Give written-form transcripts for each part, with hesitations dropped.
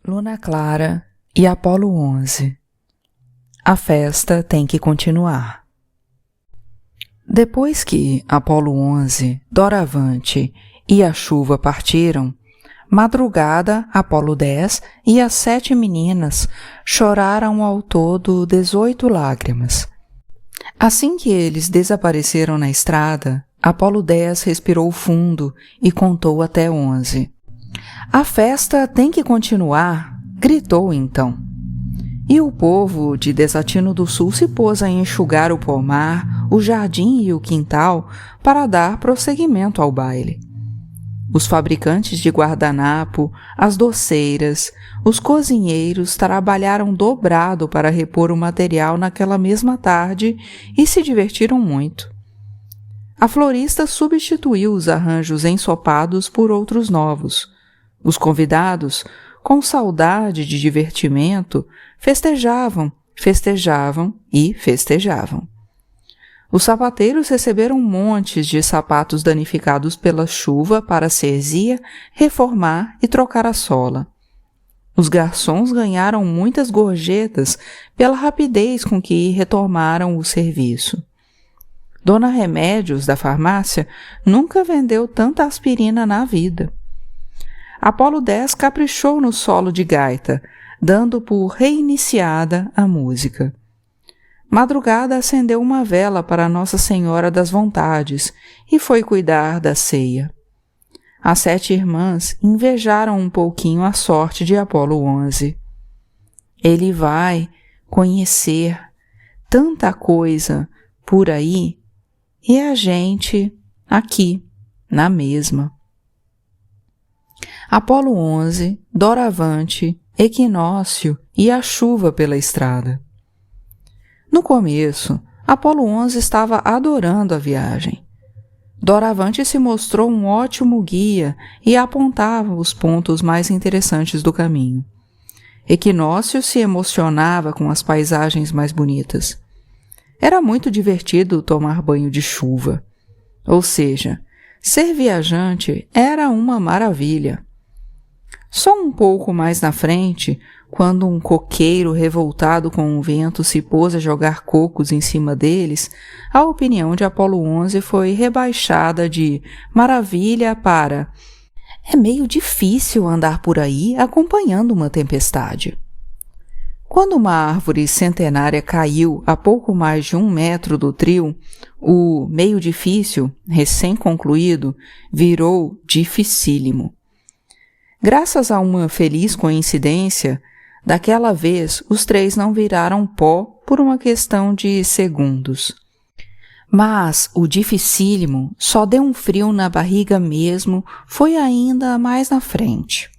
Luna Clara e Apolo 11. A festa tem que continuar. Depois que Apolo 11, Doravante e a chuva partiram, madrugada, Apolo 10 e as 7 meninas choraram ao todo 18 lágrimas. Assim que eles desapareceram na estrada, Apolo 10 respirou fundo e contou até 11. A festa tem que continuar, gritou então. E o povo de Desatino do Sul se pôs a enxugar o pomar, o jardim e o quintal para dar prosseguimento ao baile. Os fabricantes de guardanapo, as doceiras, os cozinheiros trabalharam dobrado para repor o material naquela mesma tarde e se divertiram muito. A florista substituiu os arranjos ensopados por outros novos. Os convidados, com saudade de divertimento, festejavam e festejavam. Os sapateiros receberam montes de sapatos danificados pela chuva para cerzia, reformar e trocar a sola. Os garçons ganharam muitas gorjetas pela rapidez com que retomaram o serviço. Dona Remédios, da farmácia, nunca vendeu tanta aspirina na vida. Apolo 10 caprichou no solo de gaita, dando por reiniciada a música. Madrugada acendeu uma vela para Nossa Senhora das Vontades e foi cuidar da ceia. As 7 irmãs invejaram um pouquinho a sorte de Apolo 11. Ele vai conhecer tanta coisa por aí e a gente aqui, na mesma. Apolo 11, Doravante, Equinócio e a chuva pela estrada. No começo, Apolo 11 estava adorando a viagem. Doravante se mostrou um ótimo guia e apontava os pontos mais interessantes do caminho. Equinócio se emocionava com as paisagens mais bonitas. Era muito divertido tomar banho de chuva. Ou seja, ser viajante era uma maravilha. Só um pouco mais na frente, quando um coqueiro revoltado com o vento se pôs a jogar cocos em cima deles, a opinião de Apolo 11 foi rebaixada de maravilha para é meio difícil andar por aí acompanhando uma tempestade. Quando uma árvore centenária caiu a pouco mais de 1 metro do trio, o meio difícil, recém-concluído, virou dificílimo. Graças a uma feliz coincidência, daquela vez os 3 não viraram pó por uma questão de segundos. Mas o dificílimo só deu um frio na barriga mesmo, foi ainda mais na frente.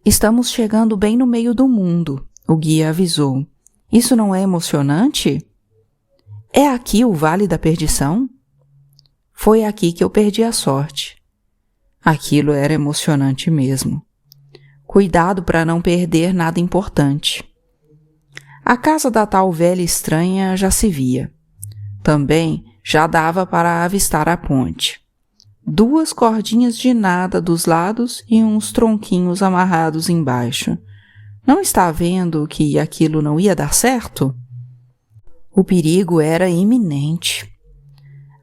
Estamos chegando bem no meio do mundo, o guia avisou. Isso não é emocionante? É aqui o Vale da Perdição? Foi aqui que eu perdi a sorte. Aquilo era emocionante mesmo. Cuidado para não perder nada importante. A casa da tal velha estranha já se via. Também já dava para avistar a ponte. 2 cordinhas de nada dos lados e uns tronquinhos amarrados embaixo. Não está vendo que aquilo não ia dar certo? O perigo era iminente.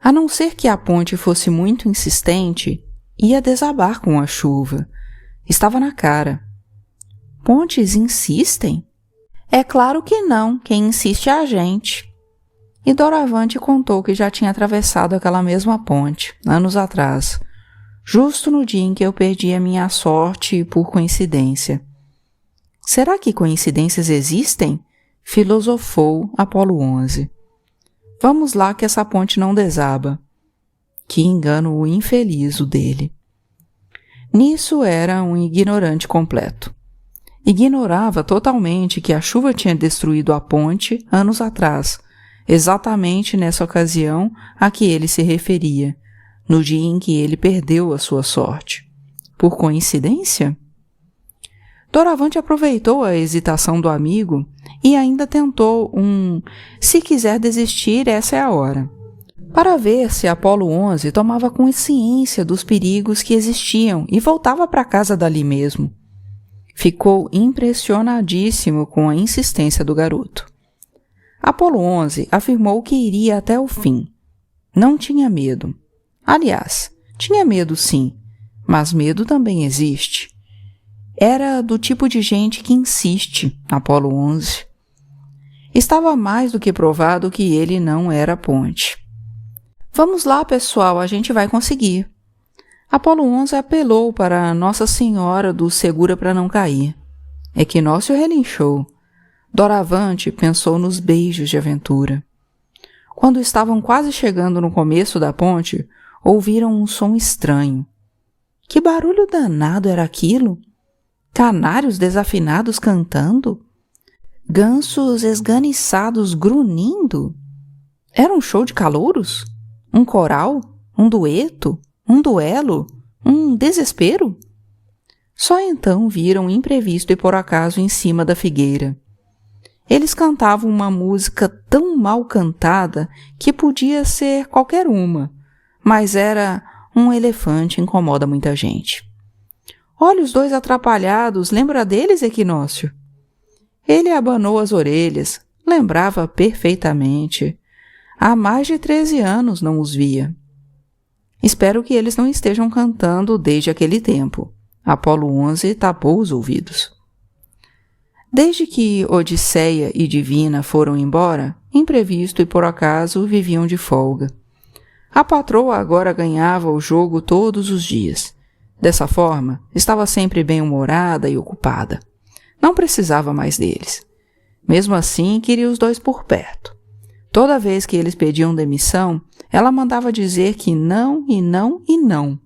A não ser que a ponte fosse muito insistente, ia desabar com a chuva. Estava na cara. Pontes insistem? É claro que não, quem insiste é a gente. E Doravante contou que já tinha atravessado aquela mesma ponte, anos atrás, justo no dia em que eu perdi a minha sorte por coincidência. Será que coincidências existem? Filosofou Apolo 11. Vamos lá que essa ponte não desaba. Que engano infeliz o dele. Nisso era um ignorante completo. Ignorava totalmente que a chuva tinha destruído a ponte anos atrás, exatamente nessa ocasião a que ele se referia, no dia em que ele perdeu a sua sorte. Por coincidência? Doravante aproveitou a hesitação do amigo e ainda tentou se quiser desistir, essa é a hora. Para ver se Apolo 11 tomava consciência dos perigos que existiam e voltava para casa dali mesmo. ficou impressionadíssimo com a insistência do garoto. Apolo 11 afirmou que iria até o fim. Não tinha medo. Aliás, tinha medo sim, mas medo também existe. Era do tipo de gente que insiste, Apolo 11. Estava mais do que provado que ele não era ponte. Vamos lá, pessoal, a gente vai conseguir. Apolo 11 apelou para Nossa Senhora do Segura para não cair. Equinócio relinchou. Doravante pensou nos beijos de aventura. Quando estavam quase chegando no começo da ponte, ouviram um som estranho. Que barulho danado era aquilo? Canários desafinados cantando? Gansos esganiçados grunhindo? Era um show de calouros? Um coral? Um dueto? Um duelo? Um desespero? Só então viram imprevisto e por acaso em cima da figueira. Eles cantavam uma música tão mal cantada que podia ser qualquer uma, mas era Um Elefante Incomoda Muita Gente. Olha os dois atrapalhados, lembra deles, Equinócio? Ele abanou as orelhas, lembrava perfeitamente. Há mais de 13 anos não os via. Espero que eles não estejam cantando desde aquele tempo. Apolo 11 tapou os ouvidos. Desde que Odisseia e Divina foram embora, imprevisto e por acaso viviam de folga. A patroa agora ganhava o jogo todos os dias. Dessa forma, estava sempre bem-humorada e ocupada. Não precisava mais deles. Mesmo assim, queria os dois por perto. Toda vez que eles pediam demissão, ela mandava dizer que não e não e não.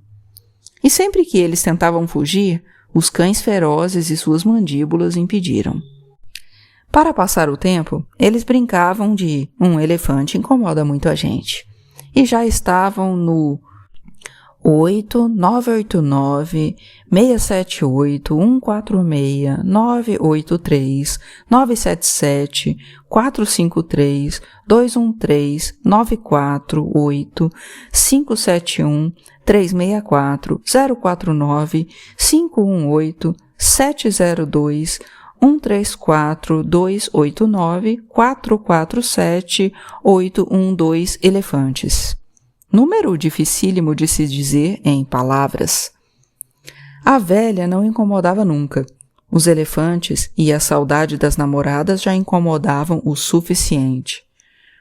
E sempre que eles tentavam fugir, os cães ferozes e suas mandíbulas impediram. Para passar o tempo, eles brincavam de Um Elefante Incomoda Muito a Gente. E já estavam no 8, 982, 647, 453, 213, 944, 812, 571, 364, 047, 812 Número dificílimo de se dizer em palavras. A velha não incomodava nunca. Os elefantes e a saudade das namoradas já incomodavam o suficiente.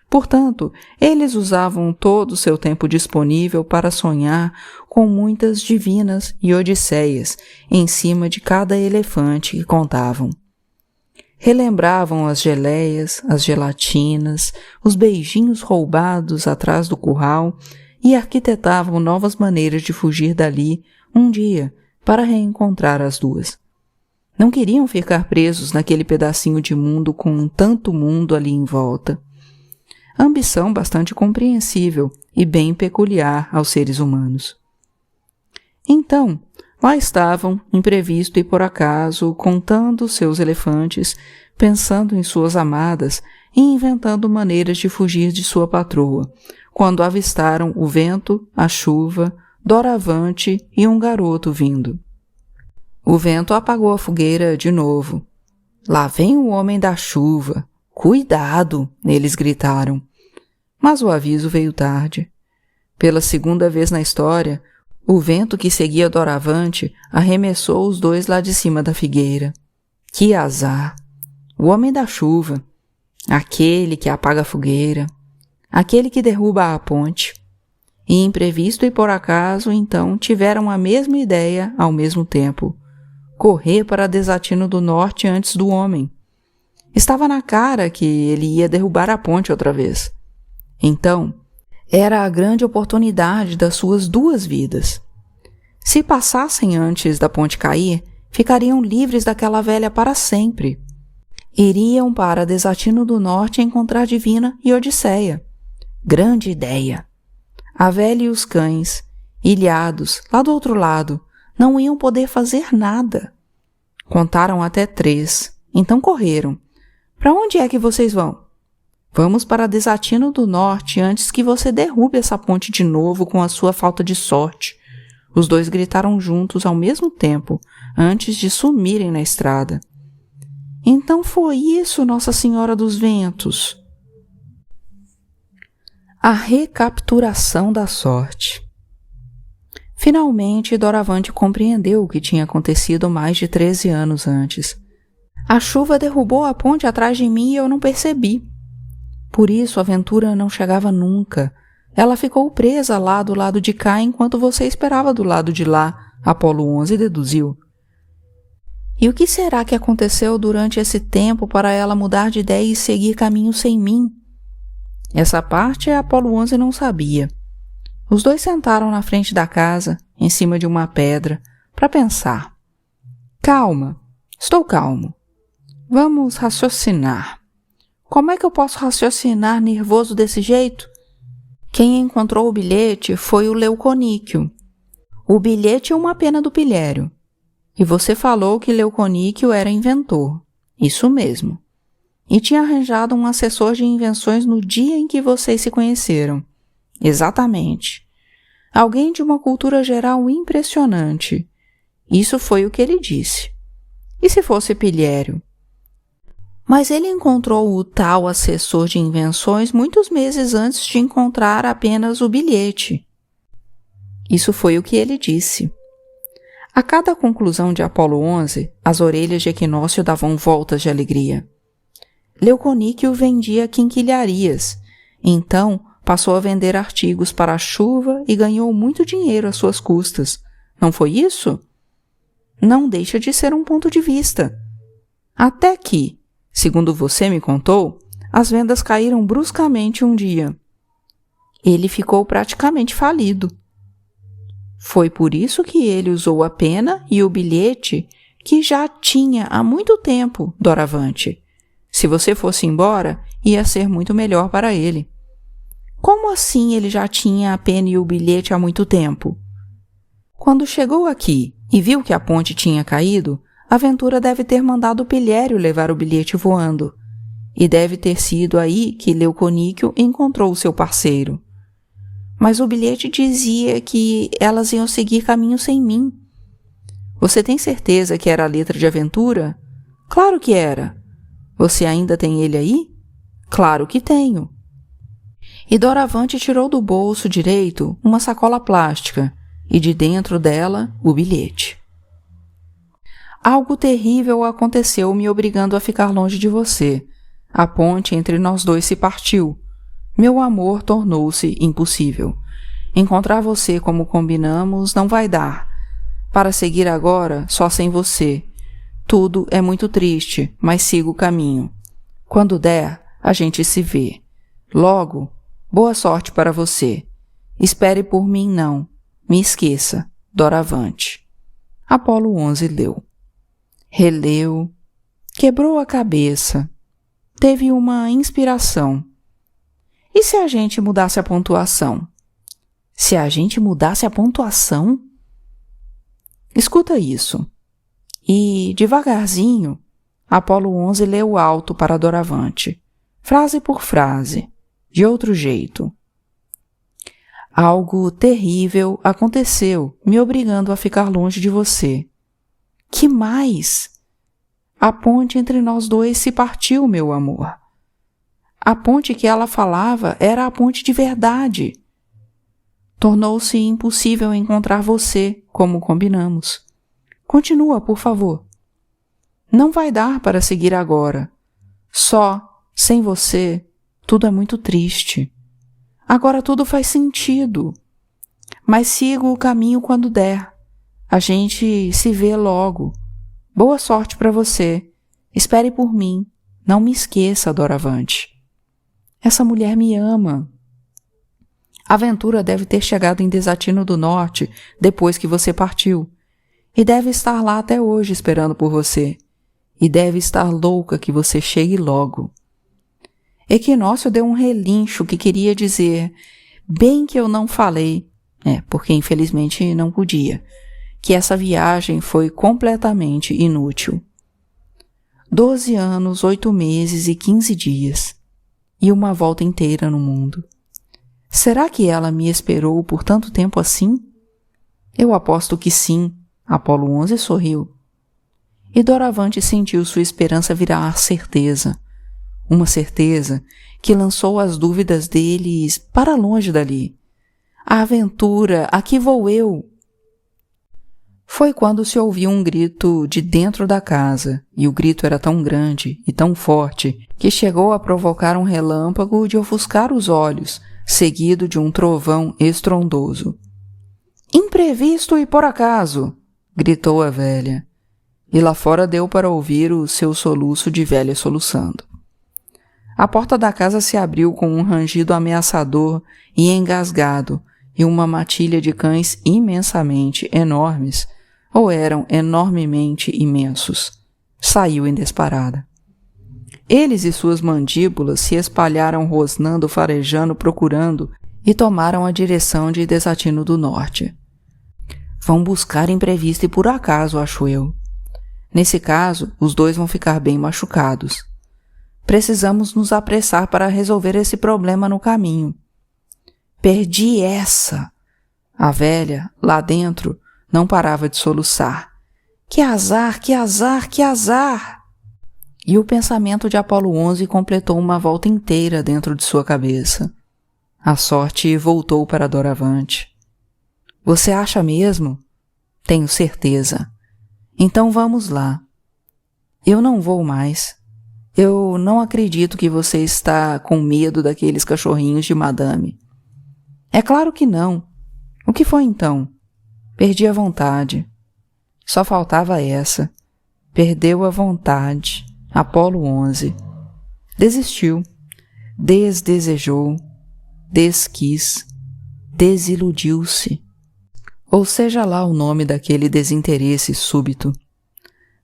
Portanto, eles usavam todo o seu tempo disponível para sonhar com muitas divinas e odisseias em cima de cada elefante que contavam. Relembravam as geleias, as gelatinas, os beijinhos roubados atrás do curral e arquitetavam novas maneiras de fugir dali um dia para reencontrar as duas. Não queriam ficar presos naquele pedacinho de mundo com tanto mundo ali em volta. Ambição bastante compreensível e bem peculiar aos seres humanos. Então, lá estavam, imprevisto e por acaso, contando seus elefantes, pensando em suas amadas e inventando maneiras de fugir de sua patroa, quando avistaram o vento, a chuva, doravante e um garoto vindo. O vento apagou a fogueira de novo. Lá vem o homem da chuva. Cuidado! Eles gritaram. Mas o aviso veio tarde. Pela segunda vez na história, o vento que seguia doravante arremessou os dois lá de cima da figueira. Que azar! O homem da chuva, aquele que apaga a fogueira, aquele que derruba a ponte. E imprevisto e por acaso, então, tiveram a mesma ideia ao mesmo tempo. Correr para Desatino do Norte antes do homem. Estava na cara que ele ia derrubar a ponte outra vez. Então, era a grande oportunidade das suas duas vidas. Se passassem antes da ponte cair, ficariam livres daquela velha para sempre. Iriam para Desatino do Norte encontrar Divina e Odisseia. Grande ideia! A velha e os cães, ilhados, lá do outro lado, não iam poder fazer nada. Contaram até 3, então correram. Para onde é que vocês vão? Vamos para Desatino do Norte antes que você derrube essa ponte de novo com a sua falta de sorte. Os dois gritaram juntos ao mesmo tempo, antes de sumirem na estrada. Então foi isso, Nossa Senhora dos Ventos! A recapturação da sorte. Finalmente, Doravante compreendeu o que tinha acontecido mais de 13 anos antes. A chuva derrubou a ponte atrás de mim e eu não percebi. Por isso, a aventura não chegava nunca. Ela ficou presa lá do lado de cá enquanto você esperava do lado de lá, Apolo 11 deduziu. E o que será que aconteceu durante esse tempo para ela mudar de ideia e seguir caminho sem mim? Essa parte Apolo 11 não sabia. Os dois sentaram na frente da casa, em cima de uma pedra, para pensar. Calma, estou calmo. Vamos raciocinar. Como é que eu posso raciocinar nervoso desse jeito? Quem encontrou o bilhete foi o Leuconíquio. O bilhete é uma pena do pilhério. E você falou que Leuconíquio era inventor. Isso mesmo. E tinha arranjado um assessor de invenções no dia em que vocês se conheceram. Exatamente. Alguém de uma cultura geral impressionante. Isso foi o que ele disse. E se fosse Pilhério? Mas ele encontrou o tal assessor de invenções muitos meses antes de encontrar apenas o bilhete. Isso foi o que ele disse. A cada conclusão de Apolo 11, as orelhas de Equinócio davam voltas de alegria. Leuconíquio vendia quinquilharias, então passou a vender artigos para a chuva e ganhou muito dinheiro às suas custas. Não foi isso? Não deixa de ser um ponto de vista. Até que, segundo você me contou, as vendas caíram bruscamente um dia. Ele ficou praticamente falido. Foi por isso que ele usou a pena e o bilhete que já tinha há muito tempo, Doravante. Se você fosse embora, ia ser muito melhor para ele. Como assim ele já tinha a pena e o bilhete há muito tempo? Quando chegou aqui e viu que a ponte tinha caído, a Ventura deve ter mandado o Pilhério levar o bilhete voando. E deve ter sido aí que Leuconíquio encontrou o seu parceiro. Mas o bilhete dizia que elas iam seguir caminho sem mim. Você tem certeza que era a letra de aventura? Claro que era. Você ainda tem ele aí? Claro que tenho. E Doravante tirou do bolso direito uma sacola plástica e de dentro dela o bilhete. Algo terrível aconteceu me obrigando a ficar longe de você. A ponte entre nós dois se partiu. Meu amor tornou-se impossível. Encontrar você como combinamos não vai dar. Para seguir agora, só sem você. Tudo é muito triste, mas sigo o caminho. Quando der, a gente se vê. Logo, boa sorte para você. Espere por mim não. Me esqueça. Doravante. Apolo 11 leu. Releu. Quebrou a cabeça. Teve uma inspiração. E se a gente mudasse a pontuação? Se a gente mudasse a pontuação? Escuta isso. E, devagarzinho, Apolo 11 leu alto para Doravante, frase por frase, de outro jeito. Algo terrível aconteceu, me obrigando a ficar longe de você. Que mais? A ponte entre nós dois se partiu, meu amor. A ponte que ela falava era a ponte de verdade. Tornou-se impossível encontrar você, como combinamos. Continua, por favor. Não vai dar para seguir agora. Só, sem você, tudo é muito triste. Agora tudo faz sentido. Mas sigo o caminho quando der. A gente se vê logo. Boa sorte para você. Espere por mim. Não me esqueça, Doravante. Essa mulher me ama. A aventura deve ter chegado em Desatino do Norte depois que você partiu. E deve estar lá até hoje esperando por você. E deve estar louca que você chegue logo. Equinócio deu um relincho que queria dizer, bem que eu não falei, porque infelizmente não podia, que essa viagem foi completamente inútil. 12 anos, 8 meses e 15 dias. E uma volta inteira no mundo. Será que ela me esperou por tanto tempo assim? Eu aposto que sim, Apolo 11 sorriu. E Doravante sentiu sua esperança virar certeza. Uma certeza que lançou as dúvidas deles para longe dali. A aventura, aqui vou eu! Foi quando se ouviu um grito de dentro da casa, e o grito era tão grande e tão forte que chegou a provocar um relâmpago de ofuscar os olhos, seguido de um trovão estrondoso. Imprevisto e por acaso! Gritou a velha, e lá fora deu para ouvir o seu soluço de velha soluçando. A porta da casa se abriu com um rangido ameaçador e engasgado, e uma matilha de cães imensamente enormes, ou eram enormemente imensos, saiu em disparada. Eles e suas mandíbulas se espalharam rosnando, farejando, procurando, e tomaram a direção de Desatino do Norte. Vão buscar imprevisto e por acaso, acho eu. Nesse caso, os dois vão ficar bem machucados. Precisamos nos apressar para resolver esse problema no caminho. Perdi essa! A velha, lá dentro, não parava de soluçar. Que azar, que azar, que azar! E o pensamento de Apolo 11 completou uma volta inteira dentro de sua cabeça. A sorte voltou para Doravante. Você acha mesmo? Tenho certeza. Então vamos lá. Eu não vou mais. Eu não acredito que você está com medo daqueles cachorrinhos de madame. É claro que não. O que foi então? Perdi a vontade. Só faltava essa. Perdeu a vontade. Apolo 11. Desistiu. Desdesejou. Desquis. Desiludiu-se. Ou seja lá o nome daquele desinteresse súbito.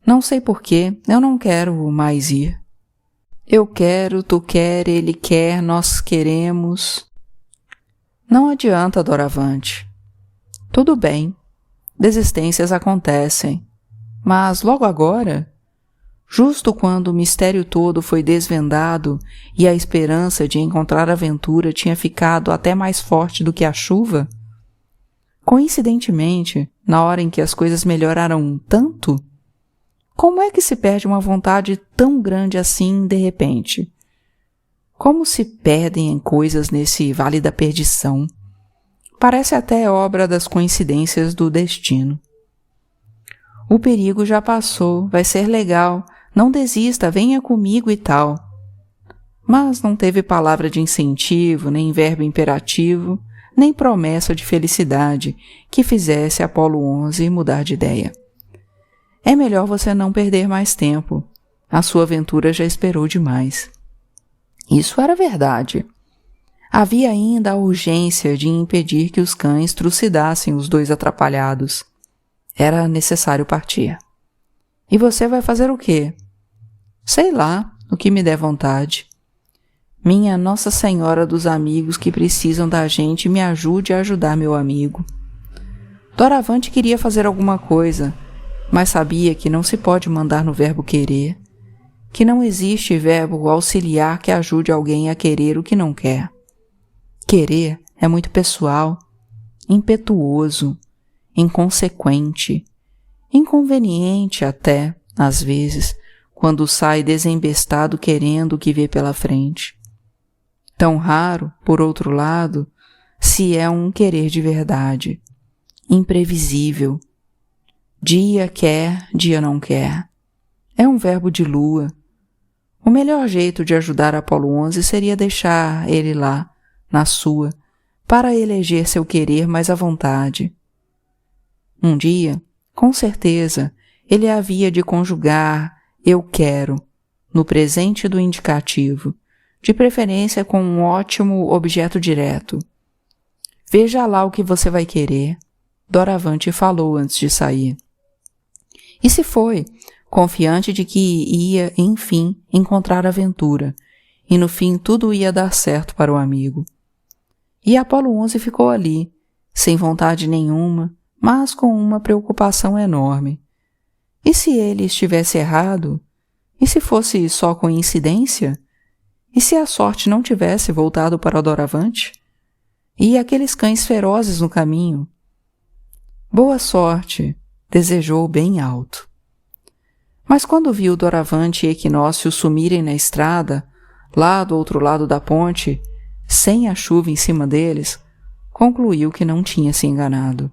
Não sei porquê, eu não quero mais ir. Eu quero, tu quer, ele quer, nós queremos. Não adianta, Doravante. Tudo bem, desistências acontecem, mas logo agora, justo quando o mistério todo foi desvendado e a esperança de encontrar aventura tinha ficado até mais forte do que a chuva, coincidentemente, na hora em que as coisas melhoraram tanto, como é que se perde uma vontade tão grande assim de repente? Como se perdem coisas nesse vale da perdição? Parece até obra das coincidências do destino. O perigo já passou, vai ser legal, não desista, venha comigo e tal. Mas não teve palavra de incentivo, nem verbo imperativo, nem promessa de felicidade que fizesse Apolo 11 mudar de ideia. É melhor você não perder mais tempo. A sua aventura já esperou demais. Isso era verdade. Havia ainda a urgência de impedir que os cães trucidassem os dois atrapalhados. Era necessário partir. E você vai fazer o quê? Sei lá, o que me der vontade. Minha Nossa Senhora dos amigos que precisam da gente, me ajude a ajudar meu amigo. Doravante queria fazer alguma coisa, mas sabia que não se pode mandar no verbo querer, que não existe verbo auxiliar que ajude alguém a querer o que não quer. Querer é muito pessoal, impetuoso, inconsequente, inconveniente até, às vezes, quando sai desembestado querendo o que vê pela frente. Tão raro, por outro lado, se é um querer de verdade, imprevisível. Dia quer, dia não quer. É um verbo de lua. O melhor jeito de ajudar Apolo 11 seria deixar ele lá, na sua, para eleger seu querer mais à vontade. Um dia, com certeza, ele havia de conjugar eu quero no presente do indicativo, de preferência com um ótimo objeto direto. Veja lá o que você vai querer, Doravante falou antes de sair. E se foi, confiante de que ia, enfim, encontrar aventura, e no fim tudo ia dar certo para o amigo. E Apolo 11 ficou ali, sem vontade nenhuma, mas com uma preocupação enorme. E se ele estivesse errado? E se fosse só coincidência? E se a sorte não tivesse voltado para Doravante? E aqueles cães ferozes no caminho? Boa sorte, desejou bem alto. Mas quando viu Doravante e Equinócio sumirem na estrada, lá do outro lado da ponte, sem a chuva em cima deles, concluiu que não tinha se enganado.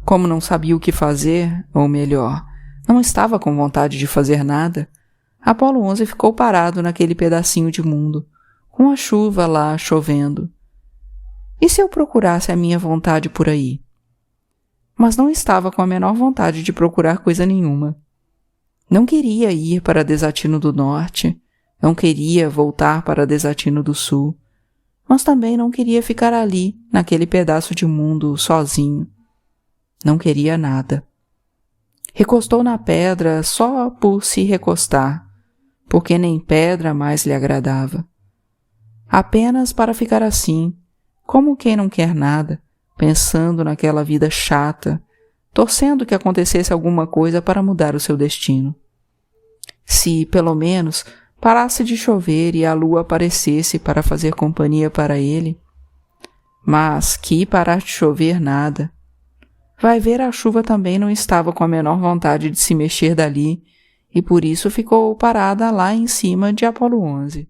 Como não sabia o que fazer, ou melhor, não estava com vontade de fazer nada, Apolo 11 ficou parado naquele pedacinho de mundo, com a chuva lá chovendo. E se eu procurasse a minha vontade por aí? Mas não estava com a menor vontade de procurar coisa nenhuma. Não queria ir para Desatino do Norte, não queria voltar para Desatino do Sul, mas também não queria ficar ali, naquele pedaço de mundo, sozinho. Não queria nada. Recostou na pedra só por se recostar, porque nem pedra mais lhe agradava. Apenas para ficar assim, como quem não quer nada, pensando naquela vida chata, torcendo que acontecesse alguma coisa para mudar o seu destino. Se, pelo menos, parasse de chover e a lua aparecesse para fazer companhia para ele. Mas que parar de chover nada. Vai ver, a chuva também não estava com a menor vontade de se mexer dali e por isso ficou parada lá em cima de Apolo 11.